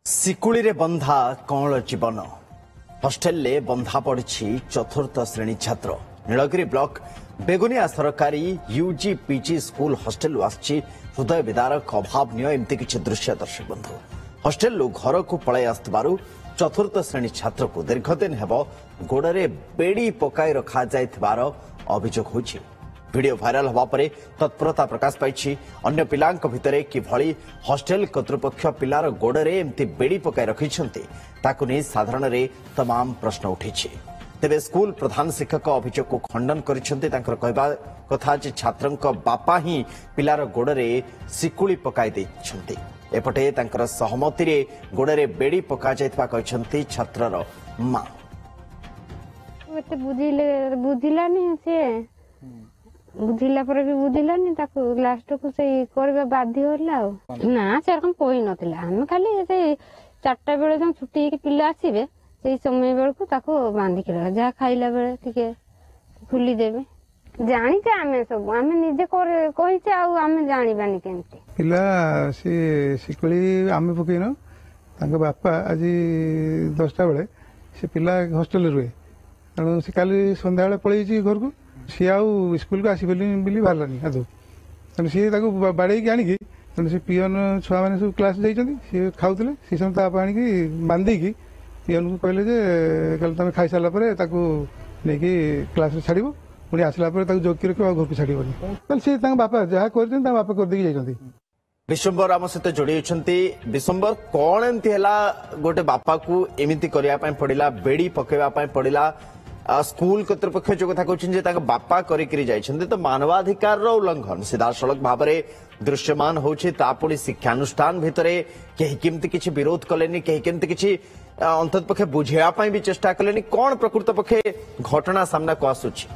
ଶିକୁଳି ରେ ବନ୍ଧା କଅଁଳ ଜୀବନ ହଷ୍ଟେଲରେ ବନ୍ଧା ପଡ଼ିଛି ଚତୁର୍ଥ ଶ୍ରେଣୀ ଛାତ୍ର। ନୀଳଗିରି ବ୍ଲକ ବେଗୁନିଆ ସରକାରୀ ୟୁଜି ପିଜି ସ୍କୁଲ ହଷ୍ଟେଲରୁ ଆସିଛି ହୃଦୟ ବିଦାରକ ଅଭାବନୀୟ ଏମିତି କିଛି ଦୃଶ୍ୟ। ଦର୍ଶକ ବନ୍ଧୁ, ହଷ୍ଟେଲରୁ ଘରକୁ ପଳାଇ ଆସୁଥିବାରୁ ଚତୁର୍ଥ ଶ୍ରେଣୀ ଛାତ୍ରକୁ ଦୀର୍ଘଦିନ ହେବ ଗୋଡ଼ରେ ବେଡ଼ି ପକାଇ ରଖାଯାଇଥିବାର ଅଭିଯୋଗ ହୋଇଛି। ভিডিও ভাইরাল হওয়া পরে তৎপরতা প্রকাশ পাইছি। অন্য পিলাঙ্ক ভিতরে কিভাবে হস্টেল কর্তৃপক্ষ পিলার গোড়ে এমতি বেড়ি পকাই রখিছন্তি তাকু নেই সাধারণরে তমাম প্রশ্ন উঠিছে। তেবে স্কুল প্রধান শিক্ষক অভিযোগকে খণ্ডন করিছন্তি। তাଙ୍କର କହିବା କଥା ଯେ ଛାତ୍ରଙ୍କ ବାପା ହିଁ ପିଲାର ଗୋଡ଼ରେ ଶିକୁଳି ପକାଇ ଦେଇଛନ୍ତି। ଏପଟେ ତାଙ୍କର ସହମତିରେ ଗୋଡ଼ରେ ବେଡ଼ି ପକାଯାଇଥିବା କହିଛନ୍ତି ଛାତ୍ରର ମା। ଏତେ ବୁଝିଲାନି ସେ ବୁଝିଲା ପରେ ବି ବୁଝିଲାନି, ତାକୁ ଲାଷ୍ଟକୁ ସେଇ କରିବା ବାଧ୍ୟ ହେଲା। ଆଉ ନା ସେରକମ କହି ନଥିଲା, ଆମେ ଖାଲି ସେଇ 4ଟା ବେଳେ ଯখন ଛୁଟି ହେଇକି ପିଲା ଆସିବେ ସେଇ ସମୟ ବେଳକୁ ତାକୁ ବାନ୍ଧିକି ରଖା, ଯାହା ଖାଇଲା ବେଳେ ଟିକେ ଖୋଲିଦେବେ। ଜାଣିଛେ ଆମେ ସବୁ, ଆମେ ନିଜେ କହିଛେ, ଆଉ ଆମେ ଜାଣିବାନି କେମିତି। ପିଲା ସେ ଶିକୁଳି ଆମେ ପକେଇନ, ତାଙ୍କ ବାପା ଆଜି 10ଟା ବେଳେ ସେ ପିଲା ହଷ୍ଟେଲରେ ରୁହେ, ତେଣୁ ସେ କାଲି ସନ୍ଧ୍ୟାବେଳେ ପଳେଇଛି ଘରକୁ। सी आउ स्कूल को आसपारे बाहरलानी आदौ, तेणु सी बाड़े आनिकी, तेणु से पियन छुआ मैंने सब क्लास जाइए सी खाऊले सी समय ताप आनिकी बांधिकी पियन को कहले कल तुम खाई सारा नहीं क्लास छाड़ पुणी आसला जगि रख घर को छाड़बनी। सी बापा जहाँ कर बापा करदे जाइए। विश्वम्बर आम सहित जोड़ी होती। विश्वम्बर कौन एमती है गोटे बापा को एमती करने पड़ा, बेड़ी पकड़ा पड़ा। स्कूल कर्तृपक्ष जो कथा कहते बापा कर तो मानवाधिकार उल्लंघन सीधा सड़क भाव में दृश्यमान होपुणी शिक्षानुष्ठान भितर कहीं केमती किसी विरोध कलेनी, कहीं केमती किसी अंतत पक्षे बुझापी भी चेष्टा कलेनी। कौन प्रकृत पक्षे घटना सामना को आसूची?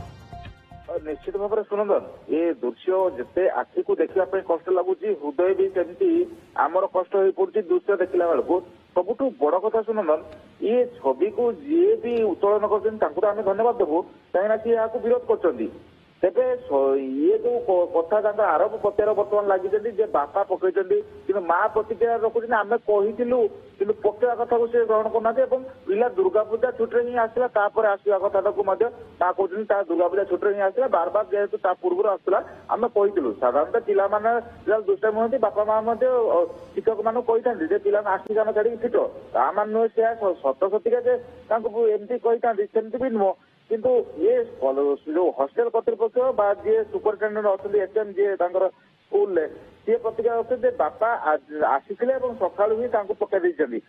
निश्चित भाव में सुनंदन, ये दृश्य जिते आखि को देखा कष्ट लगुच, हृदय भी सेमती आमर कष्ट हो पड़ी दृश्य देखला बेलू। सबुठ बड़ कथा सुनंदन, ये छवि को जी भी उत्तोलन कर धन्यवाद देवु, कहीं सी यहाँ विरोध कर। तेरे ये जो कथा आरोप प्रत्यार बर्तमान लगी बापा पकई कि माँ प्रतिक्रिया रखुच आम कहलु कि पकड़ा कथा को ग्रहण करना। पिला दुर्गा पूजा छुट्टी ही आसला आसवा कथा माँ कहते दुर्गा पूजा छुट्टी ही आसला बार बार जेहेतु पूर्व आसला आम कहलु। साधारणतः पिला दुष्टामी हमें बापा माँ शिक्षक मान कही पिला आस्तिकान छाड़ी फिट ता मान नुहे से सत सतिका एमती कही सेमती भी नुह। किंतु ये जो हॉस्टेल कर्तृपक्ष बा जी सुपरिटेडेंट अच्छा एचएम जी स्कूल सी प्रतिक्रिया अच्छे बापा आसी सका ही पकई जदि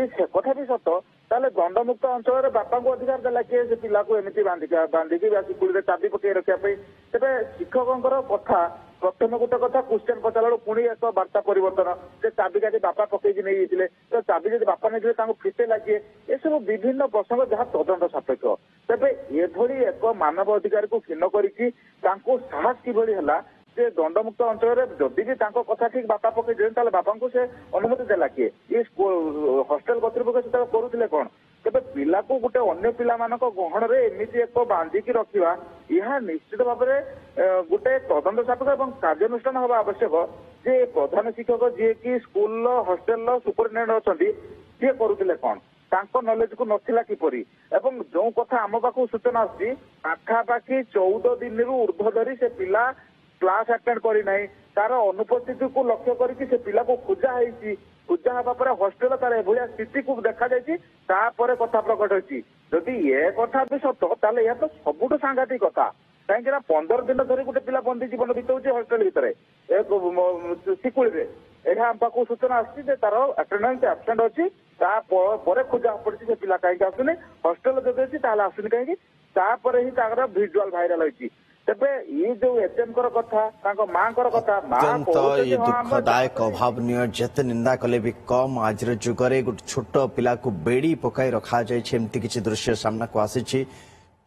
से कथा भी सत ताले दंडमुक्त अंचल बापा को अधिकार देला किए से पिला को एमती बांधिकी स्कूल चाबी पकई रखापी। तेरे शिक्षकों कथा प्रथम गोटे कथा क्वेश्चन पचार पुणी एक वार्ता परिवर्तन से चाबी का बापा पकईकी नहीं तो चाबी जब बापा नहीं फिटे लगे ये सब विभिन्न प्रसंग जहाँ तदंत सापेक्ष। तेरे एभली एक मानव अधिकार को क्षीण करके साहस किभली है से दंडमुक्त अंचल जदि भी कथा ठीक बापा पकई बापा को से अनुमति देला किए ये हॉस्टेल कर्तृपक्ष से करुले कौन। तेरे पिला को गोटे अन्य पिला गहन में एमती एक बांधिकी रखा यह निश्चित भाव में गोटे तदंत सापेक्ष और कार्यानुष्ठान हवा आवश्यक। जे प्रधान शिक्षक जी कि स्कूल हॉस्टेल सुपरिटेडेंट अच्छा सी करुले कौन, नॉलेज को नथिला किपरि एवं जो कथा आम पाखु सूचना आसी पाखापाखि 14 दिन ऊर्ध्व धरी से पिला क्लास अटेंड करना तार अनुपस्थिति को लक्ष्य करके से पिला को खोजा है। खोजा हवा पर हॉस्टेल तार एभलिया स्थिति को देखा जापर कथा प्रकट होती। जदि ये कथा भी सत ताले यह तो सबुठ सांघातिक कथा कहीं 15 दिन धरी गोटे पिला बंदी जीवन बीतौचे हॉस्टेल भितर शिकुड़ी यहाँ आम पाखु सूचना आसी तार अटेंडेंस एब्सेंट अच्छी खोजा पड़ी से पिला कहीं आसुनी हॉस्टेल जब अच्छी आसुनी कहीं ही भिजुआल भाइराल होती। तेरे ये जो एचएम कथा माँ कथा दुखदायक अभावनीय जेते निंदा कले भी कम आज जुगे गोटे छोट पिला को बेड़ी पकाई रखा जामती किसी दृश्य सामना को आसी।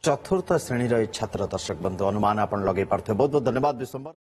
चतुर्थ श्रेणी छात्र। दर्शक बंधु अनुमान आप लगे पार्थे। बहुत बहुत धन्यवाद विश्वम्बर।